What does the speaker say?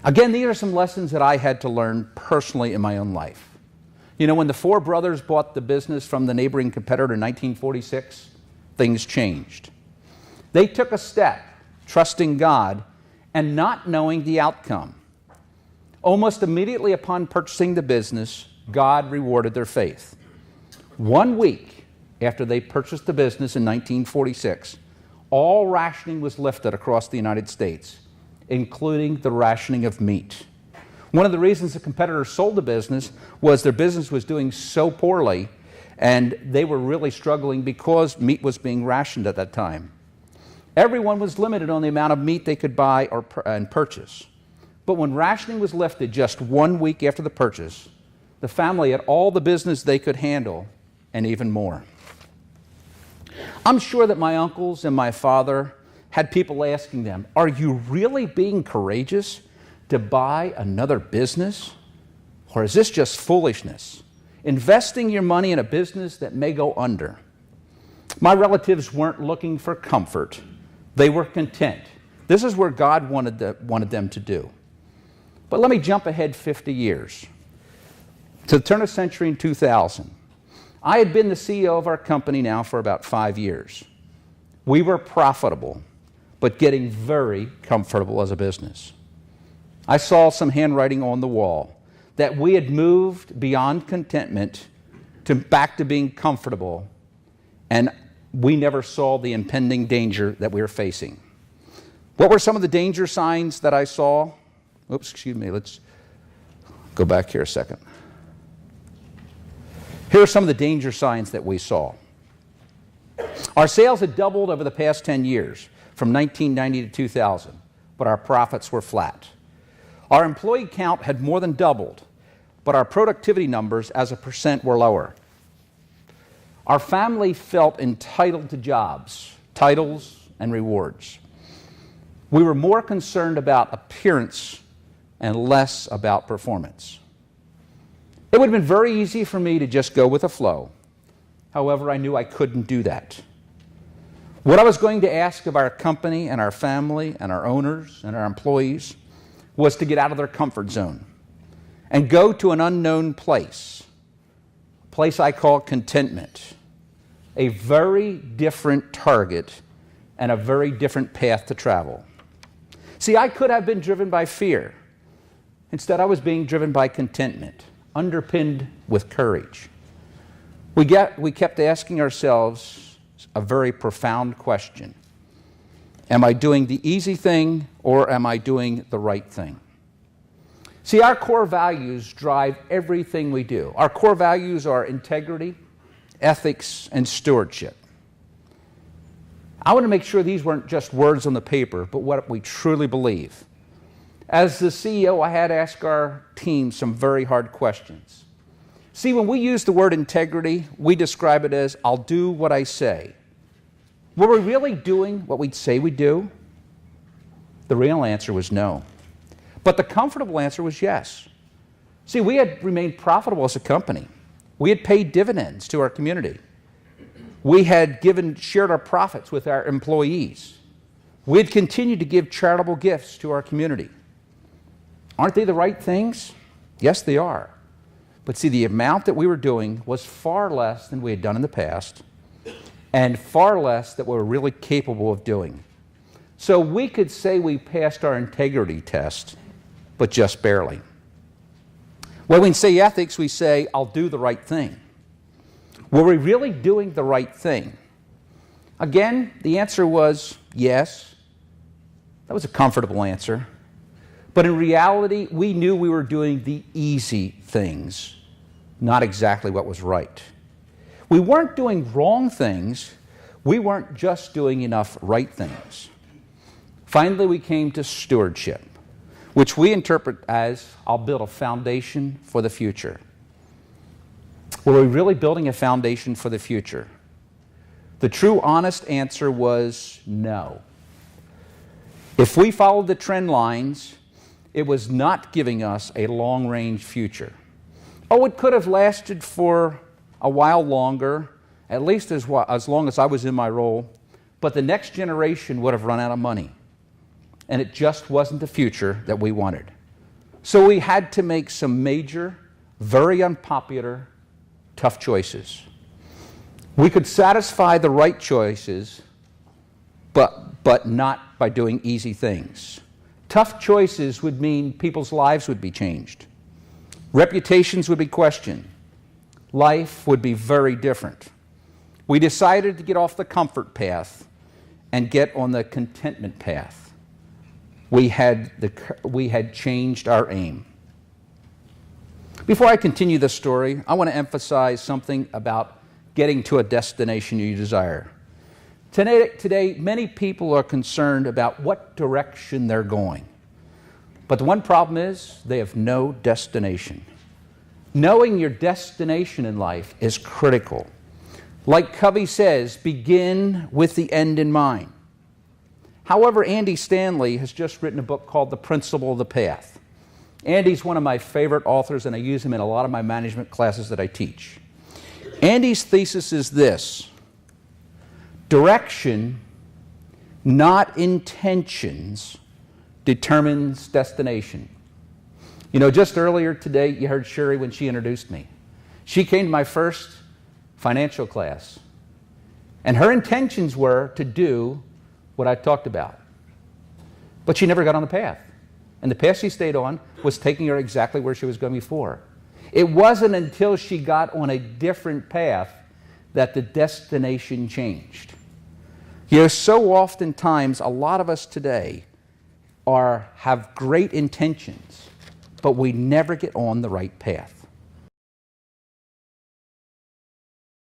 Again, these are some lessons that I had to learn personally in my own life. You know, when the four brothers bought the business from the neighboring competitor in 1946, things changed. They took a step, trusting God and not knowing the outcome. Almost immediately upon purchasing the business, God rewarded their faith. 1 week after they purchased the business in 1946, all rationing was lifted across the United States, including the rationing of meat. One of the reasons the competitors sold the business was their business was doing so poorly, and they were really struggling because meat was being rationed at that time. Everyone was limited on the amount of meat they could buy and purchase. But when rationing was lifted just 1 week after the purchase, the family had all the business they could handle and even more. I'm sure that my uncles and my father had people asking them, "Are you really being courageous to buy another business? Or is this just foolishness? Investing your money in a business that may go under?" My relatives weren't looking for comfort. They were content. This is where God wanted them to do. But let me jump ahead 50 years. To the turn of the century in 2000, I had been the CEO of our company now for about 5 years. We were profitable, but getting very comfortable as a business. I saw some handwriting on the wall that we had moved beyond contentment back to being comfortable, and we never saw the impending danger that we were facing. What were some of the danger signs that I saw? Oops, excuse me, let's go back here a second. Here are some of the danger signs that we saw. Our sales had doubled over the past 10 years, from 1990 to 2000, but our profits were flat. Our employee count had more than doubled, but our productivity numbers as a percent were lower. Our family felt entitled to jobs, titles, and rewards. We were more concerned about appearance and less about performance. It would have been very easy for me to just go with the flow. However, I knew I couldn't do that. What I was going to ask of our company and our family and our owners and our employees was to get out of their comfort zone and go to an unknown place, a place I call contentment, a very different target and a very different path to travel. See, I could have been driven by fear. Instead, I was being driven by contentment, underpinned with courage. We kept asking ourselves a very profound question. Am I doing the easy thing, or am I doing the right thing? See, our core values drive everything we do. Our core values are integrity, ethics, and stewardship. I want to make sure these weren't just words on the paper, but what we truly believe. As the CEO, I had to ask our team some very hard questions. See, when we use the word integrity, we describe it as, "I'll do what I say." Were we really doing what we'd say we'd do? The real answer was no. But the comfortable answer was yes. See, we had remained profitable as a company. We had paid dividends to our community. We had shared our profits with our employees. We had continued to give charitable gifts to our community. Aren't they the right things? Yes, they are. But see, the amount that we were doing was far less than we had done in the past, and far less that we were really capable of doing. So we could say we passed our integrity test, but just barely. When we say ethics, we say, "I'll do the right thing." Were we really doing the right thing? Again, the answer was yes. That was a comfortable answer. But in reality, we knew we were doing the easy things, not exactly what was right. We weren't doing wrong things. We weren't just doing enough right things. Finally, we came to stewardship, which we interpret as, "I'll build a foundation for the future." Were we really building a foundation for the future? The true, honest answer was no. If we followed the trend lines, it was not giving us a long-range future. Oh, it could have lasted for a while longer, at least as long as I was in my role, but the next generation would have run out of money. And it just wasn't the future that we wanted. So we had to make some major, very unpopular, tough choices. We could satisfy the right choices, but not by doing easy things. Tough choices would mean people's lives would be changed. Reputations would be questioned. Life would be very different. We decided to get off the comfort path and get on the contentment path. We had changed our aim. Before I continue this story, I want to emphasize something about getting to a destination you desire. Today, many people are concerned about what direction they're going. But the one problem is they have no destination. Knowing your destination in life is critical. Like Covey says, begin with the end in mind. However, Andy Stanley has just written a book called The Principle of the Path. Andy's one of my favorite authors, and I use him in a lot of my management classes that I teach. Andy's thesis is this: direction, not intentions, determines destination. You know, just earlier today, you heard Sherry when she introduced me. She came to my first financial class, and her intentions were to do what I talked about. But she never got on the path. And the path she stayed on was taking her exactly where she was going before. It wasn't until she got on a different path that the destination changed. You know, so oftentimes, a lot of us today have great intentions, but we never get on the right path.